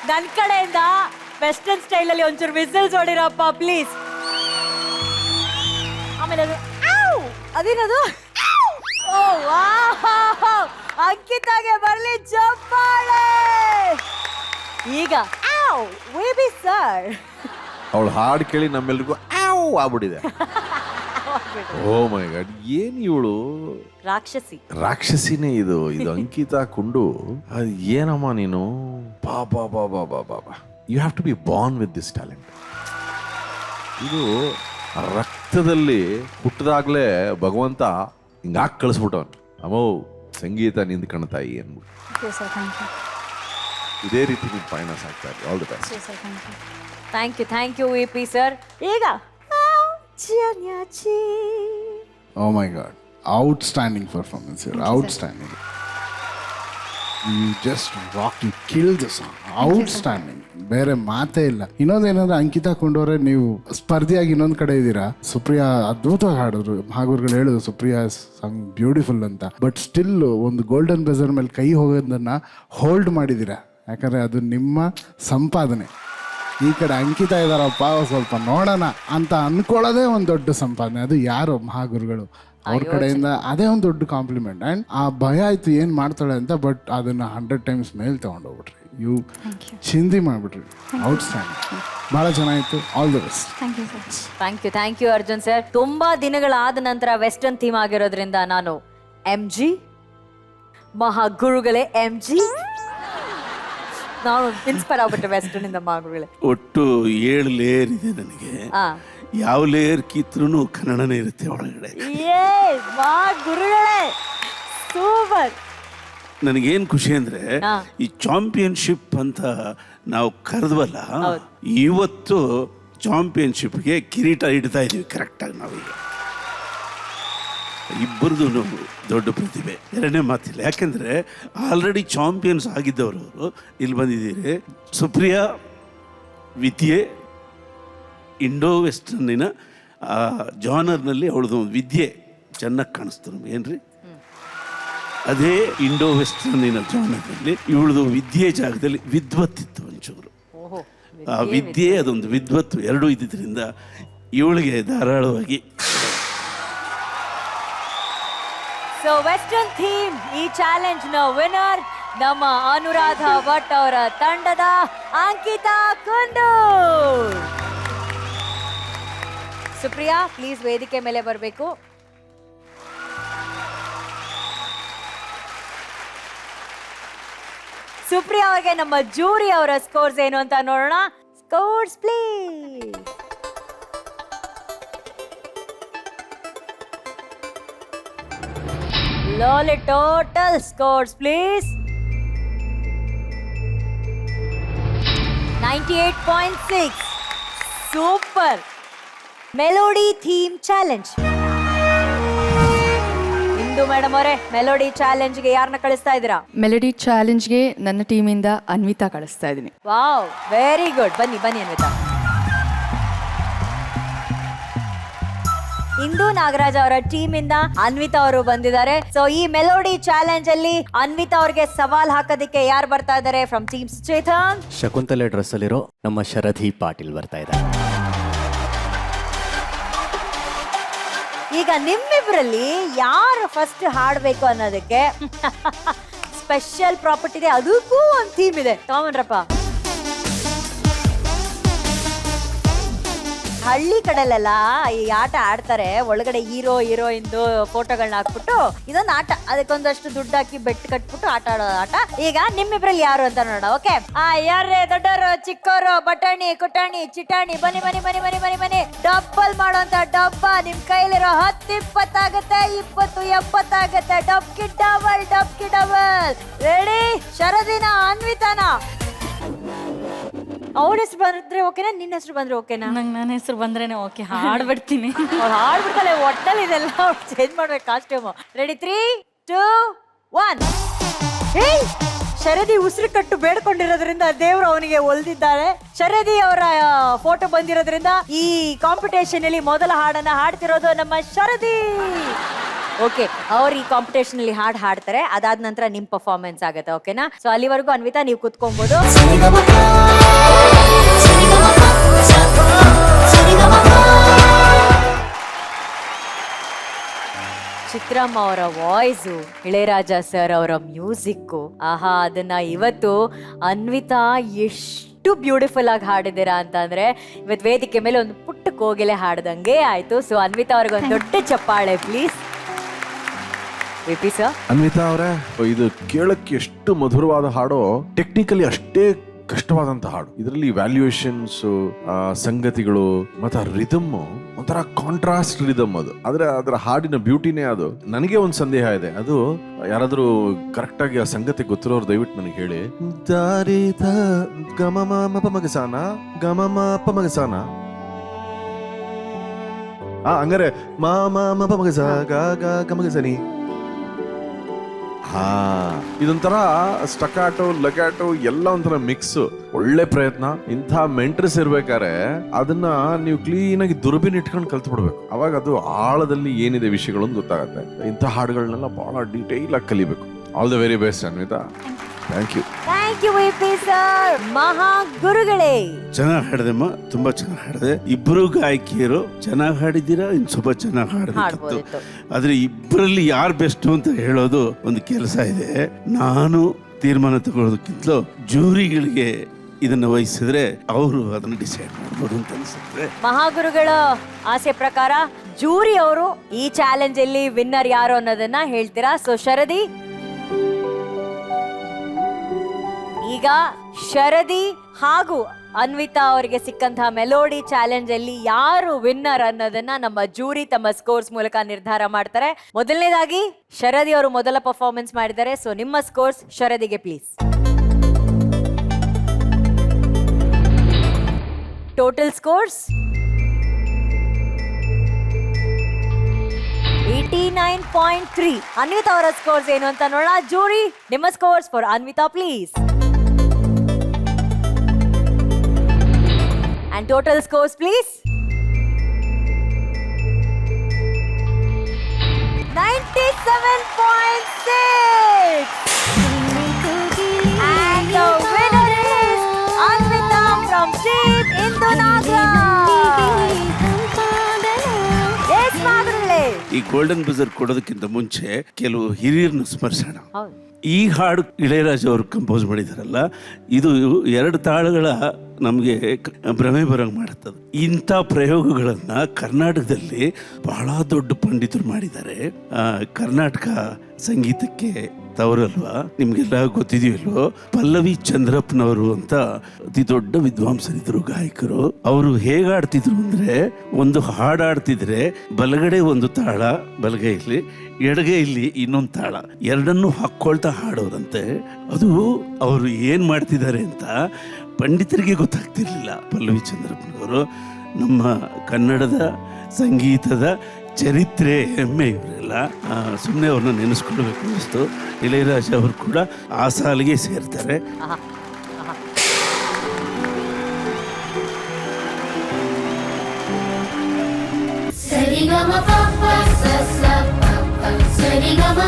ನನ್ನ ಕಡೆಯಿಂದ western style ಅಲ್ಲಿ ಒಂಚೂರು ವಿಸಲ್ಸ್ ಹೊಡಿರಪ್ಪ ಪ್ಲೀಸ್. ಆಮೇಲೆ ಅದು ಅದೇನದು, ಓ ವಾವ್, ಅಂಕಿತಾಗೆ ಬರ್ಲಿ ಚಪ್ಪಾಳೆ. ಈಗ ವೇಬಿ ಸರ್ ಅವಳು ಹಾಡು ಕೇಳಿ ನಮ್ಮೆಲ್ರಿಗೂ ಆಗ್ಬಿಟ್ಟಿದೆ. ಓ ಮೈ ಗಾಡ್, ಏನ್ ಇವಳು ರಾಕ್ಷಸಿನೇ ಇದು ಅಂಕಿತಾ ಕುಂಡು. ಅದು ಏನಮ್ಮ ನೀನು, ಬಾ ಬಾ ಬಾ ಬಾ ಬಾ ಬಾ ಬಾ, you have to be born with this talent. ಇದು ರಕ್ತದಲ್ಲಿ ಹುಟ್ಟದಾಗ್ಲೇ ಭಗವಂತ ಹಿಂಗಾಕ್ ಕಳಿಸ್ಬಿಟ್ಟವನ್. ಅಮ್ಮೋ ಸಂಗೀತ ನಿಂದ ಕಣ್ತಾಯಿ ಅನ್ಬಿಟ್ಟು ಇದೇ ರೀತಿ ನೀವು ಪಯಣ ಸಾಕ್ತಾ ಇರಿ. All the best. Thank you V P sir. ಈಗ Oh my God. Outstanding performance here. Outstanding. You just rocked. You killed the song. Outstanding. ಬೇರೆ ಮಾತೇ ಇಲ್ಲ. ಇನ್ನೊಂದೇನಂದ್ರೆ ಅಂಕಿತಾ ಕೊಂಡವ್ರೆ, ನೀವು ಸ್ಪರ್ಧಿಯಾಗಿ ಇನ್ನೊಂದು ಕಡೆ ಇದ್ದೀರಾ. ಸುಪ್ರಿಯಾ ಅದ್ಭುತವಾಗಿ ಹಾಡಿದ್ರು. ಹಾಗೂರ್ಗಳು ಹೇಳಿದ್ರು ಸುಪ್ರಿಯಾ ಸಾಂಗ್ ಬ್ಯೂಟಿಫುಲ್ ಅಂತ. ಬಟ್ ಸ್ಟಿಲ್ ಒಂದು ಗೋಲ್ಡನ್ ಬೆಸರ್ ಮೇಲೆ ಕೈ ಹೋಗೋದನ್ನ ಹೋಲ್ಡ್ ಮಾಡಿದ್ದೀರಾ. ಯಾಕಂದರೆ ಅದು ನಿಮ್ಮ ಸಂಪಾದನೆ. ಈ ಕಡೆ ಅಂಕಿತಾ ಇದಾರಪ್ಪ ಸ್ವಲ್ಪ ನೋಡೋಣ ಅಂತ ಅನ್ಕೊಳ್ಳೋದೇ ಒಂದು ದೊಡ್ಡ ಸಂಪಾದನೆ. ಅದು ಯಾರು ಮಹಾಗುರುಗಳು ಅವ್ರ ಕಡೆಯಿಂದ ಅದೇ ಒಂದು ದೊಡ್ಡ ಕಾಂಪ್ಲಿಮೆಂಟ್. ಆ್ಯಂಡ್ ಆ ಭಯ ಆಯ್ತು ಏನು ಮಾಡ್ತಾಳೆ ಅಂತ, ಬಟ್ ಅದನ್ನ 100 times ಮೇಲೆ ತಗೊಂಡೋಗ್ಬಿಟ್ರಿ. ಯು ಚಿಂದಿ ಮಾಡಿಬಿಟ್ರಿ. ಔಟ್ಸ್ಟ್ಯಾಂಡಿಂಗ್, ಭಾಳ ಚೆನ್ನಾಗಿತ್ತು. All the best. Thank you Arjun sir. ತುಂಬಾ ದಿನಗಳಾದ ನಂತರ ವೆಸ್ಟರ್ನ್ ಥೀಮ್ ಆಗಿರೋದ್ರಿಂದ ನಾನು MG ಮಹಾಗುರುಗಳೇ MG ನಾನು ಇನ್ಸ್ಪೈರ್ ಆಗ್ಬಿಟ್ಟೆ ವೆಸ್ಟರ್ನ್ ಇಂದ ಮಹಾಗುರುಗಳೇ. ಒಟ್ಟು 7 ಲೇಯರ್ ಇದೆ ನನಗೆ. ಯಾವ ಲೇಯರ್ ಕಿತ್ರೂ ಕನ್ನಡನೇ ಇರುತ್ತೆ ಒಳಗಡೆ. ಮಹಾಗುರುಗಳೇ ಸೂಪರ್. ನನಗೇನು ಖುಷಿ ಅಂದರೆ ಈ ಚಾಂಪಿಯನ್ಶಿಪ್ ಅಂತ ನಾವು ಕರೆದ್ವಲ್ಲ, ಇವತ್ತು ಚಾಂಪಿಯನ್ಶಿಪ್ಗೆ ಕಿರೀಟ ಇಡ್ತಾ ಇದೀವಿ ಕರೆಕ್ಟಾಗಿ ನಾವೀಗ. ಇಬ್ಬರದು ದೊಡ್ಡ ಪ್ರತಿಭೆ, ಎರಡನೇ ಮಾತಿಲ್ಲ. ಯಾಕೆಂದರೆ ಆಲ್ರೆಡಿ ಚಾಂಪಿಯನ್ಸ್ ಆಗಿದ್ದವರು ಇಲ್ಲಿ ಬಂದಿದ್ದೀರಿ. ಸುಪ್ರಿಯಾ ವಿದ್ಯೆ ಇಂಡೋ ವೆಸ್ಟರ್ನಿನ ಜಾನರ್ನಲ್ಲಿ ಅವಳದು ವಿದ್ಯೆ ಚೆನ್ನಾಗಿ ಕಾಣಿಸ್ತು ನಮ್ಗೆ. ಏನ್ರಿ, ಅದೇ ಇಂಡೋ ವೆಸ್ಟರ್ನಿನ ಜಾನರ್ನಲ್ಲಿ ಇವಳದು ವಿದ್ಯೆ ಜಾಗದಲ್ಲಿ ವಿದ್ವತ್ತಿತ್ತು ಒಂಚೂರು. ಆ ವಿದ್ಯೆ ಅದೊಂದು ವಿದ್ವತ್ತು ಎರಡೂ ಇದ್ದಿದ್ದರಿಂದ ಇವಳಿಗೆ ಧಾರಾಳವಾಗಿ. ಸೊ ವೆಸ್ಟರ್ನ್ ಥೀಮ್ ಈ ಚಾಲೆಂಜ್ ನ ವಿನ್ನರ್ ನಮ್ಮ ಅನುರಾಧ ಭಟ್ ಅವರ ತಂಡದ ಅಂಕಿತಾ ಕುಂಡು. ಸುಪ್ರಿಯಾ ಪ್ಲೀಸ್ ವೇದಿಕೆ ಮೇಲೆ ಬರಬೇಕು. ಸುಪ್ರಿಯಾ ಅವರಿಗೆ ನಮ್ಮ ಜೂರಿ ಅವರ ಸ್ಕೋರ್ಸ್ ಏನು ಅಂತ ನೋಡೋಣ. Scores please. Lolly total scores please. 98.6. Super. Melody theme challenge. ಇಂದು ಮೇಡಮ್ ಅವರೇ, ಮೆಲೋಡಿ ಚಾಲೆಂಜ್ಗೆ ಯಾರನ್ನ ಕಳಿಸ್ತಾ ಇದ್ದೀರಾ? ಮೆಲೋಡಿ ಚಾಲೆಂಜ್ಗೆ ನನ್ನ ಟೀಮಿಂದ ಅನ್ವಿತಾ ಕಳಿಸ್ತಾ ಇದ್ದೀನಿ. Wow, very good. ಬನ್ನಿ ಅನ್ವಿತಾ. ಇಂದು ನಾಗರಾಜ್ ಅವರ ಟೀಮ್ ಇಂದ ಅನ್ವಿತಾ ಅವರು ಬಂದಿದ್ದಾರೆ. ಸೊ ಈ ಮೆಲೋಡಿ ಚಾಲೆಂಜ್ ಅಲ್ಲಿ ಅನ್ವಿತಾ ಅವರಿಗೆ ಸವಾಲ್ ಹಾಕೋದಕ್ಕೆ ಯಾರು ಬರ್ತಾ ಇದ್ದಾರೆ from team Chetan? Shakuntala dress ಅಲ್ಲಿರೋ ನಮ್ಮ ಶರಧಿ ಪಾಟೀಲ್ ಬರ್ತಾ ಇದ್ದಾರೆ. ಈಗ ನಿಮ್ಮಿಬ್ರಲ್ಲಿ ಯಾರು ಫಸ್ಟ್ ಹಾಡ್ಬೇಕು ಅನ್ನೋದಕ್ಕೆ ಸ್ಪೆಷಲ್ ಪ್ರಾಪರ್ಟಿ ಇದೆ, ಅದಕ್ಕೂ ಒಂದು ಥೀಮ್ ಇದೆ. ತಗೊಂಡ್ರಪ್ಪ. ಹಳ್ಳಿ ಕಡೆಲೆಲ್ಲ ಈ ಆಟ ಆಡ್ತಾರೆ, ಒಳಗಡೆ ಹೀರೋಯಿನ್ದು ಫೋಟೋಗಳನ್ನ ಹಾಕ್ಬಿಟ್ಟು ಇದೊಂದು ಆಟ, ಅದಕ್ಕೊಂದಷ್ಟು ದುಡ್ಡು ಹಾಕಿ ಬೆಟ್ ಕಟ್ಬಿಟ್ಟು ಆಟ ಆಡೋ ಆಟ. ಈಗ ನಿಮ್ಮಿಬ್ರಲ್ಲಿ ಯಾರು ಅಂತ ನೋಡೋಣ. ಓಕೆ, ಯಾರೇ ದೊಡ್ಡವರು ಚಿಕ್ಕವರು, ಬಟಾಣಿ ಕುಟಾಣಿ ಚಿಟಾಣಿ, ಬನ್ನಿ. ಡಬ್ಬಲ್ ಮಾಡೋಂತ ಡಬ್ಬ ನಿಮ್ ಕೈಲಿರೋ 10 20 ಆಗುತ್ತೆ, 20 70 ಆಗುತ್ತೆ. ಡಬ್ಕಿ ಡಬಲ್. ರೆಡಿ? ಶರದಿನ ಅನ್ವಿತಾನ? ಅವ್ರ ಹೆಸರು ಬಂದ್ರೆ ಓಕೆನಾ, ನಿನ್ನ ಹೆಸರು ಬಂದ್ರೆ ಓಕೆನಾ? ನಂಗೆ ನನ್ನ ಹೆಸರು ಬಂದ್ರೇನೆ ಓಕೆ, ಹಾಡ್ಬಿಡ್ತೀನಿ. ಅವ್ರು ಹಾಡ್ಬಿಡ್ತಾಳೆ, ಒಟ್ಟಲ್ಲಿ ಇದೆಲ್ಲ ಚೇಂಜ್ ಮಾಡ್ಬೇಕು ಕಾಸ್ಟ್ಯೂಮ್. ರೆಡಿ? 3 2 1. ಶರದಿ ಉಸಿರು ಕಟ್ಟು ಬೇಡ್ಕೊಂಡಿರೋದ್ರಿಂದ ದೇವರು ಅವನಿಗೆ ಒಲ್ದಿದ್ದಾರೆ. ಶರದಿ ಅವರ ಫೋಟೋ ಬಂದಿರೋದ್ರಿಂದ ಈ ಕಾಂಪಿಟೇಷನ್ ಅಲ್ಲಿ ಮೊದಲ ಹಾಡನ್ನ ಹಾಡ್ತಿರೋದು ನಮ್ಮ ಶರದಿ. ಓಕೆ, ಅವ್ರು ಈ ಕಾಂಪಿಟೇಷನ್ ಅಲ್ಲಿ ಹಾಡು ಹಾಡ್ತಾರೆ, ಅದಾದ ನಂತರ ನಿಮ್ ಪರ್ಫಾರ್ಮೆನ್ಸ್ ಆಗುತ್ತೆ. ಓಕೆನಾ? ಸೊ ಅಲ್ಲಿವರೆಗೂ ಅನ್ವಿತಾ ನೀವು ಕುತ್ಕೊಬಹುದು. ಚಿತ್ರಮ್ಮ ಅವರ ವಾಯ್ಸು, ಇಳೆಯರಾಜ ಸರ್ ಅವರ ಮ್ಯೂಸಿಕ್ಕು, ಆಹಾ, ಅದನ್ನ ಇವತ್ತು ಅನ್ವಿತಾ ಎಷ್ಟು ಬ್ಯೂಟಿಫುಲ್ ಆಗಿ ಹಾಡಿದ್ದೀರಾ ಅಂತಂದ್ರೆ ಇವತ್ತು ವೇದಿಕೆ ಮೇಲೆ ಒಂದು ಪುಟ್ಟ ಕೋಗಿಲೆ ಹಾಡ್ದಂಗೆ ಆಯ್ತು. ಸೊ ಅನ್ವಿತಾ ಅವ್ರಿಗೆ ಒಂದು ದೊಡ್ಡ ಚಪ್ಪಾಳೆ ಪ್ಲೀಸ್. VP sir. ಅನ್ವಿತಾ ಅವರೇ, ಇದು ಕೇಳಕ್ಕೆ ಎಷ್ಟು ಮಧುರವಾದ ಹಾಡೋ, ಟೆಕ್ನಿಕಲಿ ಅಷ್ಟೇ ಕಷ್ಟವಾದಂತ ಹಾಡು. ಇದರಲ್ಲಿ ವ್ಯಾಲ್ಯೂಯೇಷನ್ಸ್, ಸಂಗತಿಗಳು ಮತ್ತೆ ರಿದಮ್ ಒಂಥರ ಕಾಂಟ್ರಾಸ್ಟ್ ರಿದಮ್ ಅದು. ಆದ್ರೆ ಅದರ ಹಾಡಿನ ಬ್ಯೂಟಿನೇ ಅದು. ನನಗೆ ಒಂದು ಸಂದೇಹ ಇದೆ, ಅದು ಯಾರಾದ್ರೂ ಕರೆಕ್ಟ್ ಆಗಿ ಆ ಸಂಗತಿ ಗೊತ್ತಿರೋರು ದಯವಿಟ್ಟು ನನಗೆ ಹೇಳಿ. ದಾರಿದ ಗಮಮ ಮಗಸಾನ ಗಮಮ ಮಗಸಾನ ಹಂಗಾರೆ ಮಾಮ ಮಗಸ ಗಮಗಸನಿ. ಹಾ, ಇದೊಂಥರ ಸ್ಟಕಾಟೋ ಲಗಾಟೋ ಎಲ್ಲ ಒಂಥರ ಮಿಕ್ಸ್. ಒಳ್ಳೆ ಪ್ರಯತ್ನ. ಇಂಥ ಮೆಂಟ್ರೆಸ್ ಇರ್ಬೇಕಾದ್ರೆ ಅದನ್ನ ನೀವು ಕ್ಲೀನ್ ಆಗಿ ದುರ್ಬಿನ್ ಇಟ್ಕೊಂಡು ಕಲ್ತು ಬಿಡ್ಬೇಕು. ಅವಾಗ ಅದು ಆಳದಲ್ಲಿ ಏನಿದೆ ವಿಷಯಗಳು ಅಂತ ಗೊತ್ತಾಗತ್ತೆ. ಇಂಥ ಹಾಡುಗಳನ್ನೆಲ್ಲ ಬಹಳ ಡೀಟೇಲ್ ಆಗಿ ಕಲಿಬೇಕು. All the very best Anvita. Thank you. Thank you VP sir. ಮಹಾ ಗುರುಗಳೇ, ಚೆನ್ನಾಗಿ ಹಾಡಿದೆಮ್ಮ, ತುಂಬಾ ಚೆನ್ನಾಗಿ ಹಾಡಿದೆ. ಇಬ್ರು ಗಾಯಕಿಯರು ಚೆನ್ನಾಗಿ ಹಾಡಿದ್ದೀರಾ, ಇನ್ನು ಸ್ವಲ್ಪ ಚೆನ್ನಾಗಿ ಹಾಡಬೇಕಿತ್ತು. ಆದ್ರೆ ಇಬ್ಬರಲ್ಲಿ ಯಾರು ಬೆಸ್ಟ್ ಅಂತ ಹೇಳೋದು ಒಂದು ಕೆಲಸ ಇದೆ. ನಾನು ತೀರ್ಮಾನ ತಗೊಳ್ಳೋದಕ್ಕಿಂತಲೂ ಜೂರಿಗಳಿಗೆ ಇದನ್ನ ವಹಿಸಿದ್ರೆ ಅವರು ಅದನ್ನ ಡಿಸೈಡ್ ಮಾಡ್ಬೋದು ಅಂತ ಅನ್ಸುತ್ತೆ. ಮಹಾಗುರುಗಳ ಆಸೆ ಪ್ರಕಾರ ಜೂರಿ ಅವರು ಈ ಚಾಲೆಂಜ್ ಅಲ್ಲಿ ವಿನ್ನರ್ ಯಾರು ಅನ್ನೋದನ್ನ ಹೇಳ್ತೀರಾ? ಸೊ ಶರದಿ, ಈಗ ಶರದಿ ಹಾಗೂ ಅನ್ವಿತಾ ಅವರಿಗೆ ಸಿಕ್ಕಂತಹ ಮೆಲೋಡಿ ಚಾಲೆಂಜ್ ಅಲ್ಲಿ ಯಾರು ವಿನ್ನರ್ ಅನ್ನೋದನ್ನ ನಮ್ಮ ಜೂರಿ ತಮ್ಮ ಸ್ಕೋರ್ಸ್ ಮೂಲಕ ನಿರ್ಧಾರ ಮಾಡ್ತಾರೆ. ಮೊದಲನೇದಾಗಿ ಶರದಿ ಅವರು ಮೊದಲ ಪರ್ಫಾರ್ಮೆನ್ಸ್ ಮಾಡಿದ್ದಾರೆ. ಸೊ ನಿಮ್ಮ ಸ್ಕೋರ್ಸ್ ಶರದಿಗೆ ಪ್ಲೀಸ್. Total scores 89.3. ಅನ್ವಿತಾ ಅವರ ಸ್ಕೋರ್ಸ್ ಏನು ಅಂತ ನೋಡೋಣ. ಜೂರಿ, ನಿಮ್ಮ scores for Anvita please. And total scores please. 97.6. And the winner is Anvita from Street Indunagara. Yes, Madhurale. ಈ ಗೋಲ್ಡನ್ ಬಜರ್ ಕೊಡೋದಕ್ಕಿಂತ ಮುಂಚೆ ಕೆಲವು ಹಿರಿಯರನ್ನು ಸ್ಮರಿಸೋಣ. ಈ ಹಾಡು ಇಳೆಯರಾಜ ಅವರು ಕಂಪೋಸ್ ಮಾಡಿದಾರಲ್ಲ, ಇದು 2 ತಾಳಗಳ ನಮಗೆ ಭ್ರಮೆ ಬರಂಗ್ ಮಾಡುತ್ತದೆ. ಇಂಥ ಪ್ರಯೋಗಗಳನ್ನ ಕರ್ನಾಟಕದಲ್ಲಿ ಬಹಳ ದೊಡ್ಡ ಪಂಡಿತರು ಮಾಡಿದ್ದಾರೆ. ಕರ್ನಾಟಕ ಸಂಗೀತಕ್ಕೆ ತವರಲ್ವಾ, ನಿಮ್ಗೆಲ್ಲ ಗೊತ್ತಿದೆಯಲ್ಲೋ, ಪಲ್ಲವಿ ಚಂದ್ರಪ್ಪನವರು ಅಂತ ಅತಿ ದೊಡ್ಡ ವಿದ್ವಾಂಸರಿದ್ರು, ಗಾಯಕರು. ಅವರು ಹೇಗಾಡ್ತಿದ್ರು ಅಂದ್ರೆ, ಒಂದು ಹಾಡಾಡ್ತಿದ್ರೆ ಬಲಗಡೆ ಒಂದು ತಾಳ ಬಲಗೈಲಿ, ಎಡಗೈಲಿ ಇನ್ನೊಂದು ತಾಳ, ಎರಡನ್ನೂ ಹಾಕೊಳ್ತಾ ಹಾಡೋರಂತೆ. ಅದು ಅವರು ಏನ್ ಮಾಡ್ತಿದ್ದಾರೆ ಅಂತ ಪಂಡಿತರಿಗೆ ಗೊತ್ತಾಗ್ತಿರ್ಲಿಲ್ಲ. ಪಲ್ಲವಿ ಚಂದ್ರಪ್ಪನವರು ನಮ್ಮ ಕನ್ನಡದ ಸಂಗೀತದ ಚರಿತ್ರೆ, ಹೆಮ್ಮೆ ಇವರೆಲ್ಲ. ಸುಮ್ಮನೆ ಅವ್ರನ್ನ ನೆನೆಸ್ಕೊಳ್ಬೇಕು ಅನ್ನಿಸ್ತು. ಇಳೆಯರಾಜ ಅವರು ಕೂಡ ಆ ಸಾಲಿಗೆ ಸೇರ್ತಾರೆ. ಸರಿಗಮ ಪಪ್ಪ ಸಸ ಪಪ್ಪ ಸರಿಗಮ